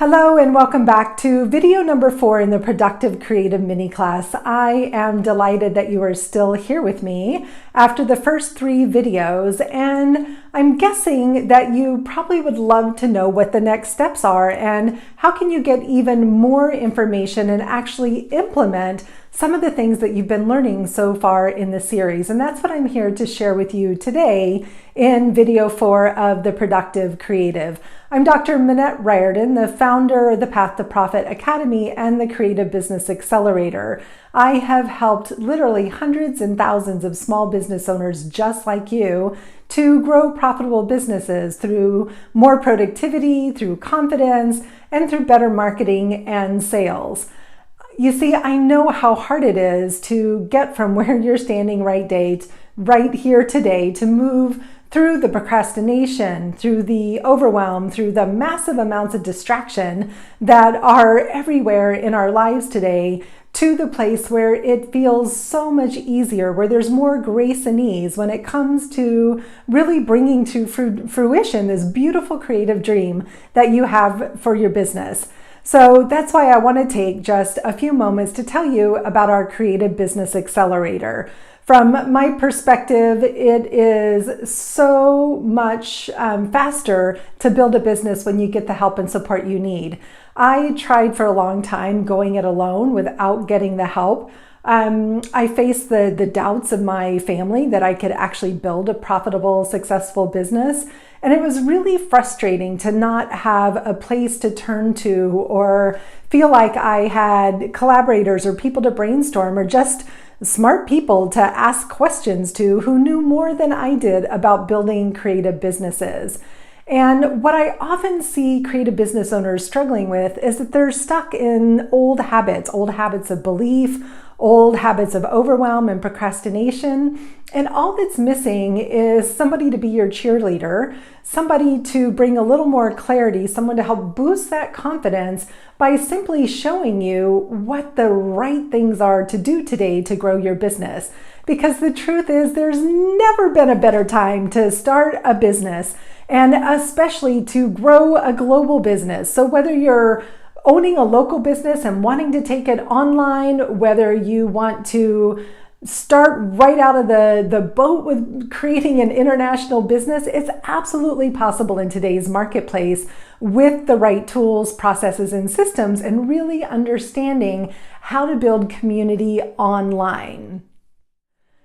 Hello and welcome back to video number 4 in the Productive Creative mini class. I am delighted that you are still here with me after the first 3 videos, and I'm guessing that you probably would love to know what the next steps are and how can you get even more information and actually implement some of the things that you've been learning so far in the series. And that's what I'm here to share with you today in video 4 of the Productive Creative. I'm Dr. Minette Riordan, the founder of the Path to Profit Academy and the Creative Business Accelerator. I have helped literally hundreds and thousands of small business owners just like you to grow profitable businesses through more productivity, through confidence, and through better marketing and sales. You see, I know how hard it is to get from where you're standing right here today, to move through the procrastination, through the overwhelm, through the massive amounts of distraction that are everywhere in our lives today, to the place where it feels so much easier, where there's more grace and ease when it comes to really bringing to fruition this beautiful creative dream that you have for your business. So that's why I want to take just a few moments to tell you about our Creative Business Accelerator. From my perspective, it is so much faster to build a business when you get the help and support you need. I tried for a long time going it alone without getting the help. I faced the doubts of my family that I could actually build a profitable, successful business. And it was really frustrating to not have a place to turn to or feel like I had collaborators or people to brainstorm or just smart people to ask questions to who knew more than I did about building creative businesses. And what I often see creative business owners struggling with is that they're stuck in old habits of belief, old habits of overwhelm and procrastination. And all that's missing is somebody to be your cheerleader, somebody to bring a little more clarity, someone to help boost that confidence by simply showing you what the right things are to do today to grow your business. Because the truth is, there's never been a better time to start a business, and especially to grow a global business. So whether you're owning a local business and wanting to take it online, whether you want to start right out of the boat with creating an international business, it's absolutely possible in today's marketplace with the right tools, processes, and systems, and really understanding how to build community online.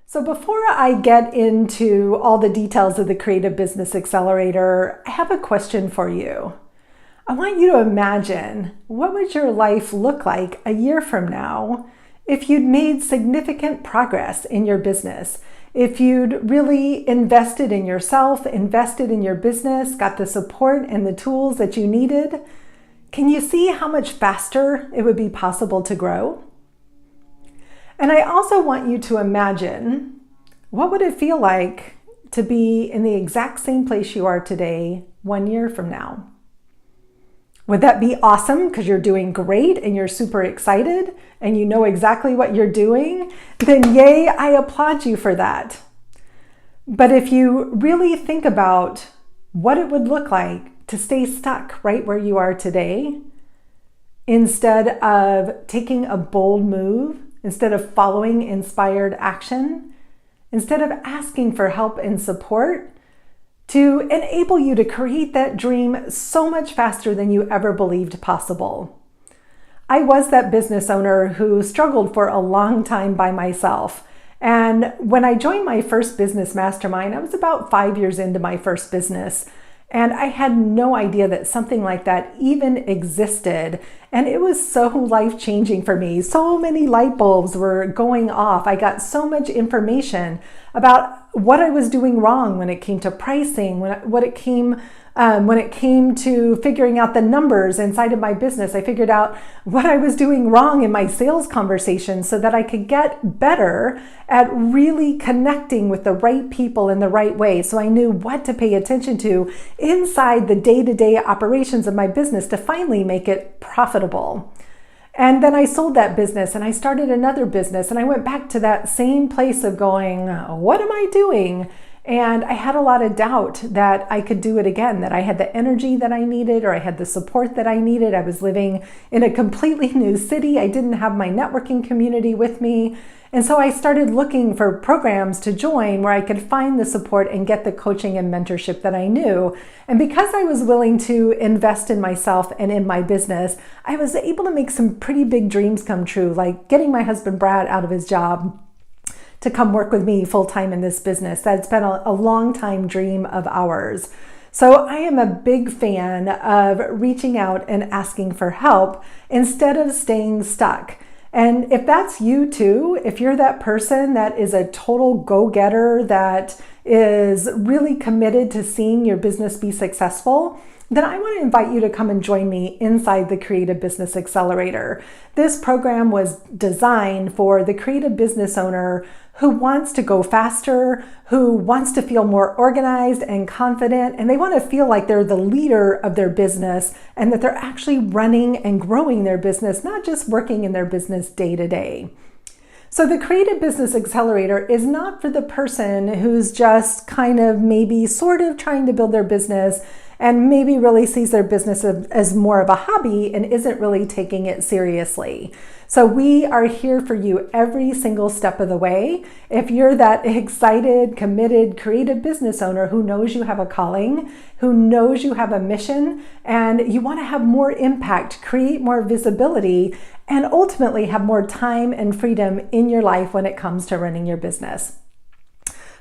So before I get into all the details of the Creative Business Accelerator, I have a question for you. I want you to imagine, what would your life look like a year from now if you'd made significant progress in your business? If you'd really invested in yourself, invested in your business, got the support and the tools that you needed? Can you see how much faster it would be possible to grow? And I also want you to imagine, what would it feel like to be in the exact same place you are today 1 year from now? Would that be awesome because you're doing great and you're super excited and you know exactly what you're doing? Then yay, I applaud you for that. But if you really think about what it would look like to stay stuck right where you are today, instead of taking a bold move, instead of following inspired action, instead of asking for help and support, to enable you to create that dream so much faster than you ever believed possible. I was that business owner who struggled for a long time by myself. And when I joined my first business mastermind, I was about 5 years into my first business. And I had no idea that something like that even existed. And it was so life-changing for me. So many light bulbs were going off. I got so much information about what I was doing wrong when it came to pricing, when it came to figuring out the numbers inside of my business. I figured out what I was doing wrong in my sales conversations so that I could get better at really connecting with the right people in the right way. So I knew what to pay attention to inside the day-to-day operations of my business to finally make it profitable. And then I sold that business and I started another business, and I went back to that same place of going, what am I doing? And I had a lot of doubt that I could do it again, that I had the energy that I needed, or I had the support that I needed. I was living in a completely new city. I didn't have my networking community with me. And so I started looking for programs to join where I could find the support and get the coaching and mentorship that I knew. And because I was willing to invest in myself and in my business, I was able to make some pretty big dreams come true, like getting my husband Brad out of his job to come work with me full-time in this business. That's been a long time dream of ours. So I am a big fan of reaching out and asking for help instead of staying stuck. And if that's you too, if you're that person that is a total go-getter, that is really committed to seeing your business be successful, then I want to invite you to come and join me inside the Creative Business Accelerator. This program was designed for the creative business owner who wants to go faster, who wants to feel more organized and confident, and they want to feel like they're the leader of their business and that they're actually running and growing their business, not just working in their business day to day. So the Creative Business Accelerator is not for the person who's just kind of maybe sort of trying to build their business and maybe really sees their business as more of a hobby and isn't really taking it seriously. So we are here for you every single step of the way. If you're that excited, committed, creative business owner who knows you have a calling, who knows you have a mission, and you want to have more impact, create more visibility, and ultimately have more time and freedom in your life when it comes to running your business.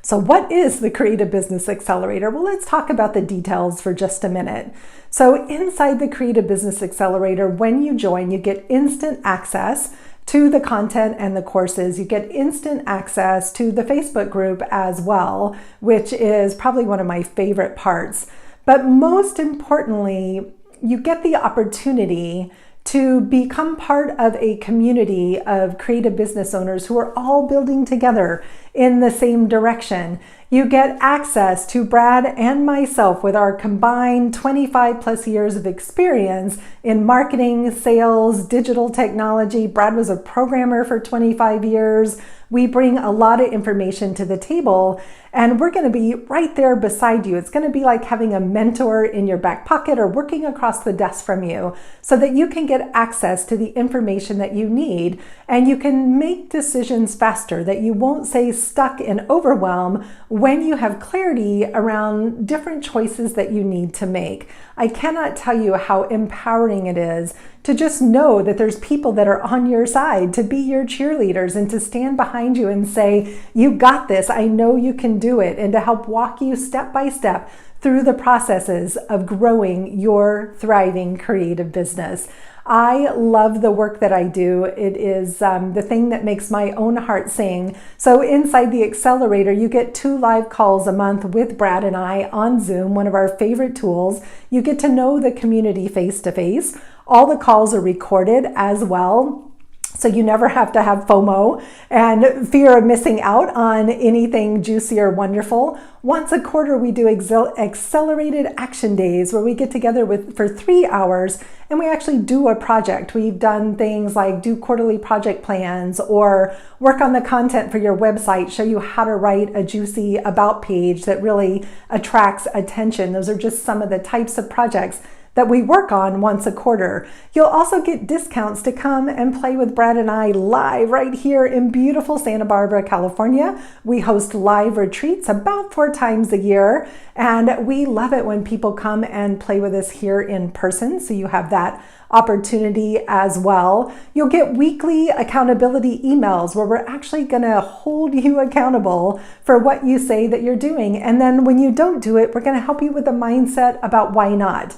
So what is the Creative Business Accelerator? Well, let's talk about the details for just a minute. So inside the Creative Business Accelerator, when you join, you get instant access to the content and the courses. You get instant access to the Facebook group as well, which is probably one of my favorite parts. But most importantly, you get the opportunity to become part of a community of creative business owners who are all building together in the same direction. You get access to Brad and myself with our combined 25 plus years of experience in marketing, sales, digital technology. Brad was a programmer for 25 years. We bring a lot of information to the table, and we're going to be right there beside you. It's going to be like having a mentor in your back pocket or working across the desk from you so that you can get access to the information that you need and you can make decisions faster, that you won't stay stuck in overwhelm when you have clarity around different choices that you need to make. I cannot tell you how empowering it is to just know that there's people that are on your side, to be your cheerleaders and to stand behind you and say, you got this, I know you can do it, and to help walk you step by step through the processes of growing your thriving creative business. I love the work that I do. It is the thing that makes my own heart sing. So inside the Accelerator, you get 2 live calls a month with Brad and I on Zoom, one of our favorite tools. You get to know the community face to face. All the calls are recorded as well, so you never have to have FOMO and fear of missing out on anything juicy or wonderful. Once a quarter, we do accelerated action days where we get together for 3 hours and we actually do a project. We've done things like do quarterly project plans or work on the content for your website, show you how to write a juicy about page that really attracts attention. Those are just some of the types of projects that we work on once a quarter. You'll also get discounts to come and play with Brad and I live right here in beautiful Santa Barbara, California. We host live retreats about 4 times a year, and we love it when people come and play with us here in person, so you have that opportunity as well. You'll get weekly accountability emails where we're actually gonna hold you accountable for what you say that you're doing. And then when you don't do it, we're gonna help you with a mindset about why not.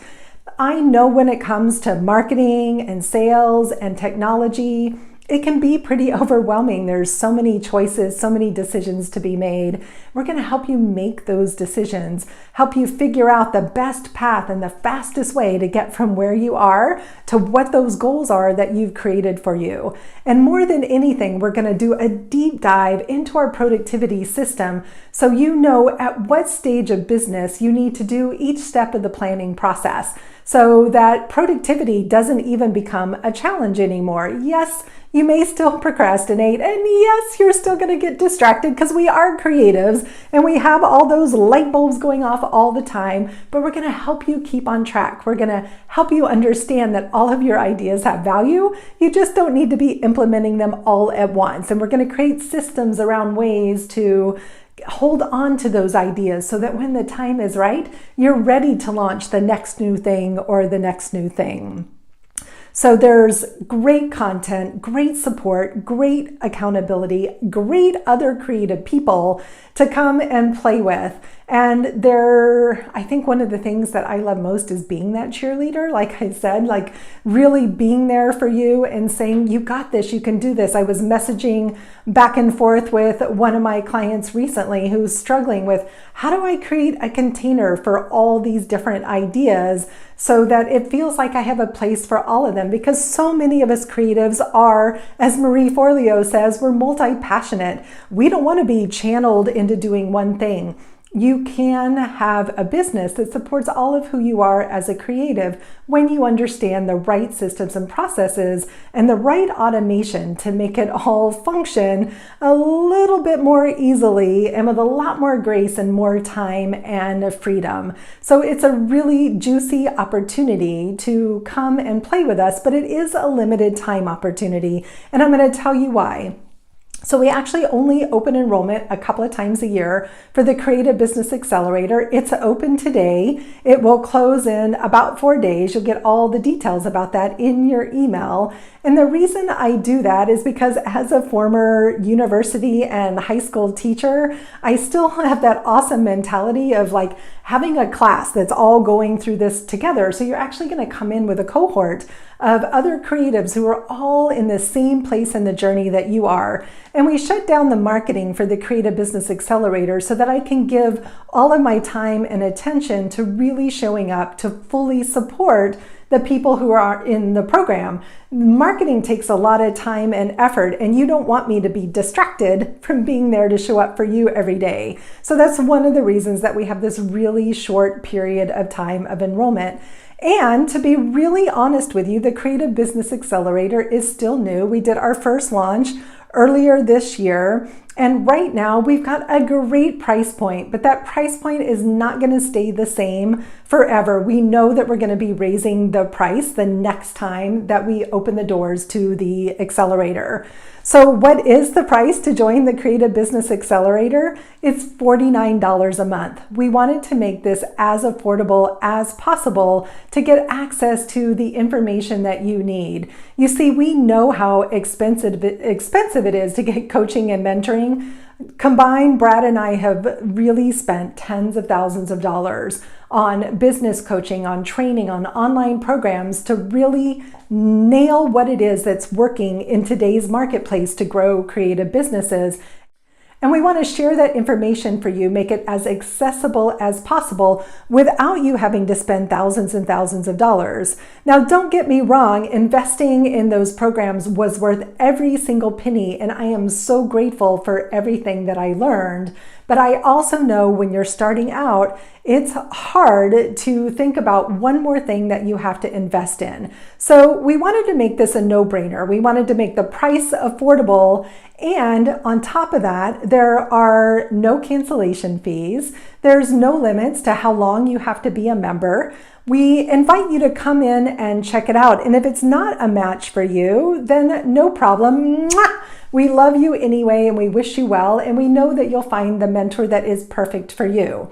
I know when it comes to marketing and sales and technology, it can be pretty overwhelming. There's so many choices, so many decisions to be made. We're going to help you make those decisions, help you figure out the best path and the fastest way to get from where you are to what those goals are that you've created for you. And more than anything, we're going to do a deep dive into our productivity system so you know at what stage of business you need to do each step of the planning process, so that productivity doesn't even become a challenge anymore. Yes, You may still procrastinate, and yes, you're still going to get distracted because we are creatives and we have all those light bulbs going off all the time, but we're going to help you keep on track. We're going to help you understand that all of your ideas have value. You just don't need to be implementing them all at once. And we're going to create systems around ways to hold on to those ideas so that when the time is right, you're ready to launch the next new thing or the next new thing. So there's great content, great support, great accountability, great other creative people to come and play with. And I think one of the things that I love most is being that cheerleader. Like I said, like really being there for you and saying, you got this, you can do this. I was messaging back and forth with one of my clients recently who's struggling with, how do I create a container for all these different ideas so that it feels like I have a place for all of them? Because so many of us creatives are, as Marie Forleo says, we're multi-passionate. We don't want to be channeled into doing one thing. You can have a business that supports all of who you are as a creative when you understand the right systems and processes and the right automation to make it all function a little bit more easily and with a lot more grace and more time and freedom. So it's a really juicy opportunity to come and play with us, but it is a limited time opportunity, and I'm going to tell you why. So we actually only open enrollment a couple of times a year for the Creative Business Accelerator. It's open today. It will close in about 4 days. You'll get all the details about that in your email. And the reason I do that is because as a former university and high school teacher, I still have that awesome mentality of like having a class that's all going through this together. So you're actually going to come in with a cohort of other creatives who are all in the same place in the journey that you are. And we shut down the marketing for the Creative Business Accelerator so that I can give all of my time and attention to really showing up to fully support the people who are in the program. Marketing takes a lot of time and effort, and you don't want me to be distracted from being there to show up for you every day. So that's one of the reasons that we have this really short period of time of enrollment. And to be really honest with you, the Creative Business Accelerator is still new. We did our first launch earlier this year, and right now we've got a great price point, but that price point is not going to stay the same forever. We know that we're going to be raising the price the next time that we open the doors to the accelerator. So what is the price to join the Creative Business Accelerator? It's $49 a month. We wanted to make this as affordable as possible to get access to the information that you need. You see, we know how expensive it is to get coaching and mentoring. Combined, Brad and I have really spent tens of thousands of dollars on business coaching, on training, on online programs to really nail what it is that's working in today's marketplace to grow creative businesses. And we want to share that information for you, make it as accessible as possible without you having to spend thousands and thousands of dollars. Now, don't get me wrong, investing in those programs was worth every single penny, and I am so grateful for everything that I learned. But I also know when you're starting out, it's hard to think about one more thing that you have to invest in. So we wanted to make this a no-brainer. We wanted to make the price affordable, and on top of that, there are no cancellation fees. There's no limits to how long you have to be a member. We invite you to come in and check it out. And if it's not a match for you, then no problem. Mwah! We love you anyway, and we wish you well, and we know that you'll find the mentor that is perfect for you.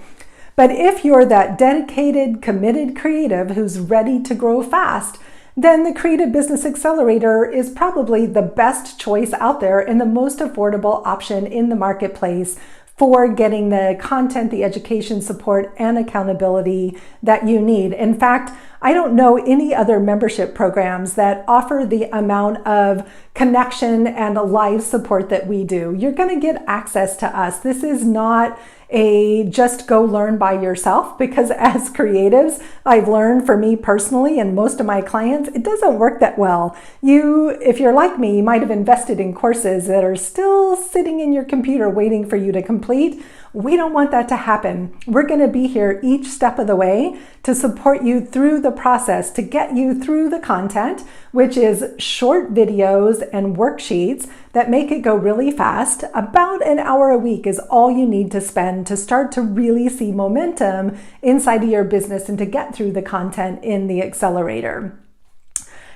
But if you're that dedicated, committed creative who's ready to grow fast, then the Creative Business Accelerator is probably the best choice out there and the most affordable option in the marketplace for getting the content, the education support, and accountability that you need. In fact, I don't know any other membership programs that offer the amount of connection and live support that we do. You're going to get access to us. This is not a just go learn by yourself, because as creatives, I've learned for me personally and most of my clients, it doesn't work that well. If you're like me, you might have invested in courses that are still sitting in your computer waiting for you to complete, We don't want that to happen. We're going to be here each step of the way to support you through the process, to get you through the content, which is short videos and worksheets that make it go really fast. About an hour a week is all you need to spend to start to really see momentum inside of your business and to get through the content in the Accelerator.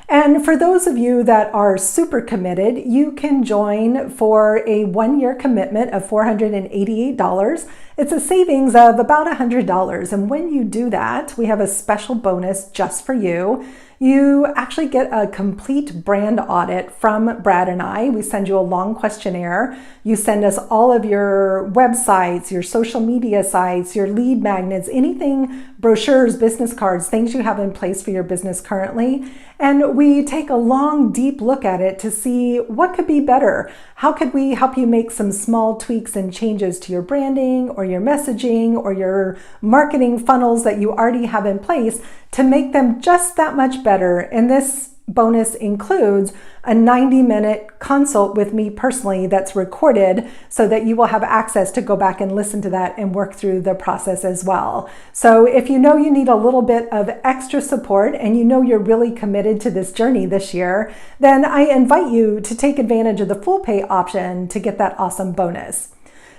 And for those of you that are super committed, you can join for a 1-year commitment of $488. It's a savings of about $100. And when you do that, we have a special bonus just for you. You actually get a complete brand audit from Brad and I. We send you a long questionnaire. You send us all of your websites, your social media sites, your lead magnets, anything, brochures, business cards, things you have in place for your business currently. And we take a long, deep look at it to see what could be better. How could we help you make some small tweaks and changes to your branding or your messaging or your marketing funnels that you already have in place to make them just that much better. And this bonus includes a 90-minute consult with me personally that's recorded so that you will have access to go back and listen to that and work through the process as well. So if you know you need a little bit of extra support and you know you're really committed to this journey this year, then I invite you to take advantage of the full pay option to get that awesome bonus.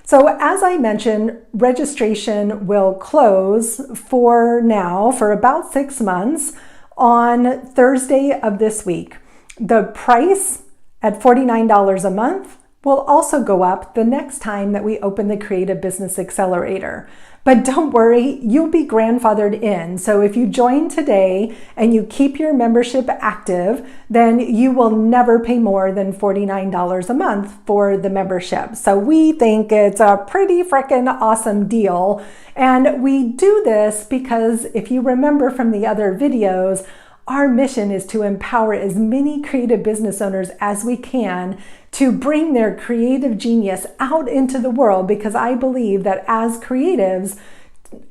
So as I mentioned, registration will close for now for about 6 months on Thursday of this week. The price at $49 a month will also go up the next time that we open the Creative Business Accelerator. But don't worry, you'll be grandfathered in. So if you join today and you keep your membership active, then you will never pay more than $49 a month for the membership. So we think it's a pretty freaking awesome deal. And we do this because if you remember from the other videos, our mission is to empower as many creative business owners as we can to bring their creative genius out into the world, because I believe that as creatives,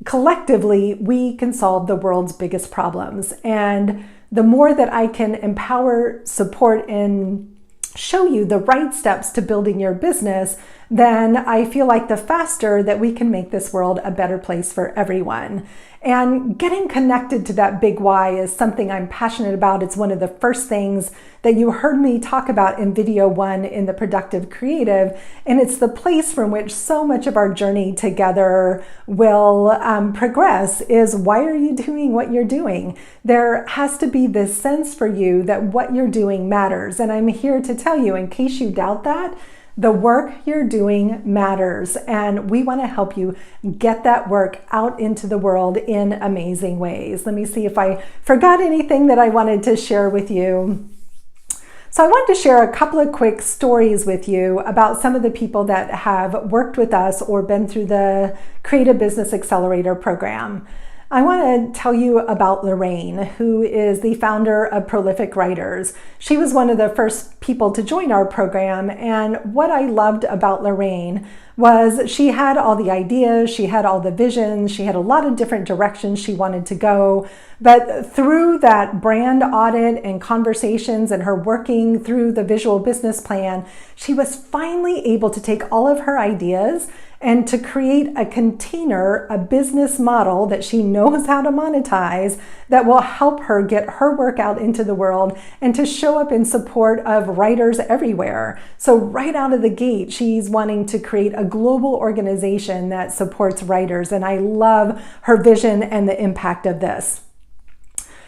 collectively, we can solve the world's biggest problems. And the more that I can empower, support, and show you the right steps to building your business, then I feel like the faster that we can make this world a better place for everyone. And getting connected to that big why is something I'm passionate about. It's one of the first things that you heard me talk about in video 1 in the Productive Creative. And it's the place from which so much of our journey together will progress is, why are you doing what you're doing? There has to be this sense for you that what you're doing matters. And I'm here to tell you, in case you doubt that, the work you're doing matters, and we want to help you get that work out into the world in amazing ways. Let me see if I forgot anything that I wanted to share with you. So I wanted to share a couple of quick stories with you about some of the people that have worked with us or been through the Creative Business Accelerator program. I want to tell you about Lorraine, who is the founder of Prolific Writers. She was one of the first people to join our program, and what I loved about Lorraine was she had all the ideas, she had all the visions, she had a lot of different directions she wanted to go. But through that brand audit and conversations and her working through the visual business plan, she was finally able to take all of her ideas and to create a container, a business model that she knows how to monetize that will help her get her work out into the world and to show up in support of writers everywhere. So right out of the gate, she's wanting to create a global organization that supports writers. And I love her vision and the impact of this.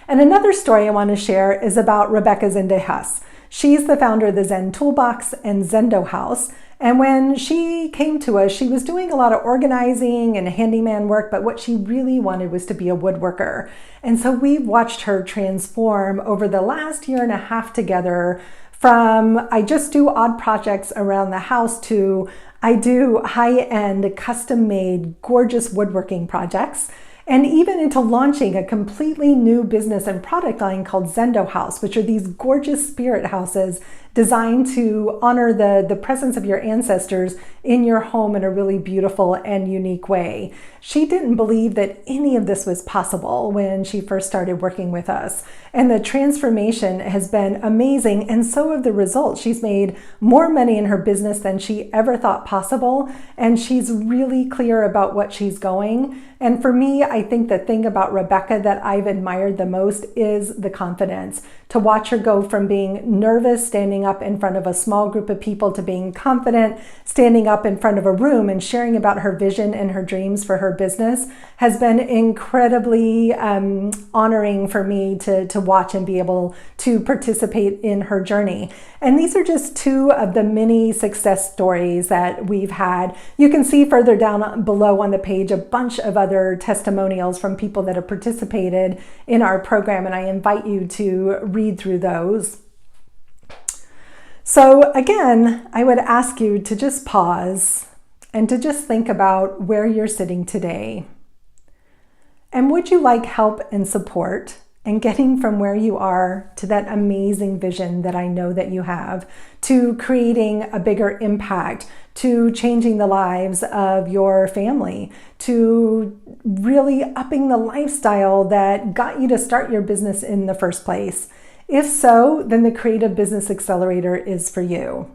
And another story I want to share is about Rebecca Zendejas. She's the founder of the Zen Toolbox and Zendo House. And when she came to us, she was doing a lot of organizing and handyman work, but what she really wanted was to be a woodworker. And so we watched her transform over the last year and a half together from, I just do odd projects around the house, to I do high-end, custom-made, gorgeous woodworking projects. And even into launching a completely new business and product line called Zendo House, which are these gorgeous spirit houses designed to honor the presence of your ancestors in your home in a really beautiful and unique way. She didn't believe that any of this was possible when she first started working with us. and the transformation has been amazing, and so have the results. She's made more money in her business than she ever thought possible, and she's really clear about what she's going. And for me, I think the thing about Rebecca that I've admired the most is the confidence. To watch her go from being nervous standing up in front of a small group of people to being confident standing up in front of a room and sharing about her vision and her dreams for her business has been incredibly honoring for me to watch and be able to participate in her journey. And these are just two of the many success stories that we've had. You can see further down below on the page a bunch of other testimonials from people that have participated in our program, and I invite you to read through those. So again, I would ask you to just pause and to just think about where you're sitting today. And would you like help and support in getting from where you are to that amazing vision that I know that you have, to creating a bigger impact, to changing the lives of your family, to really upping the lifestyle that got you to start your business in the first place? If so, then the Creative Business Accelerator is for you.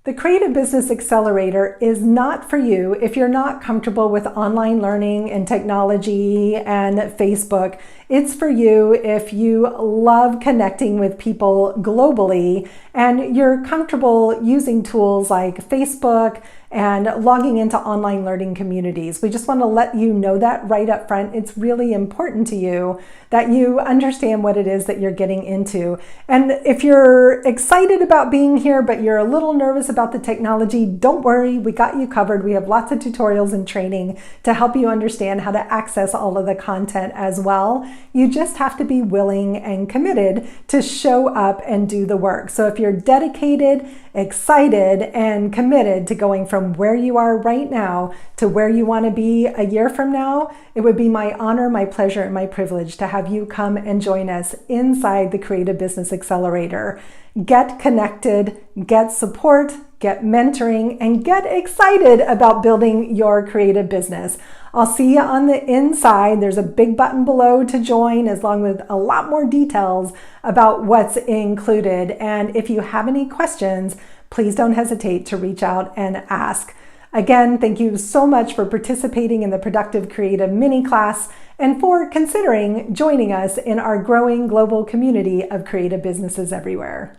The Creative Business Accelerator is not for you if you're not comfortable with online learning and technology and Facebook. It's for you if you love connecting with people globally and you're comfortable using tools like Facebook and logging into online learning communities. We just want to let you know that right up front. It's really important to you that you understand what it is that you're getting into. And if you're excited about being here, but you're a little nervous about the technology, don't worry, we got you covered. We have lots of tutorials and training to help you understand how to access all of the content as well. You just have to be willing and committed to show up and do the work. So if you're dedicated, excited, and committed to going from where you are right now to where you want to be a year from now, it would be my honor, my pleasure, and my privilege to have you come and join us inside the Creative Business Accelerator. Get connected, get support, get mentoring, and get excited about building your creative business. I'll see you on the inside. There's a big button below to join, along with a lot more details about what's included. And if you have any questions, please don't hesitate to reach out and ask. Again, thank you so much for participating in the Productive Creative mini class and for considering joining us in our growing global community of creative businesses everywhere.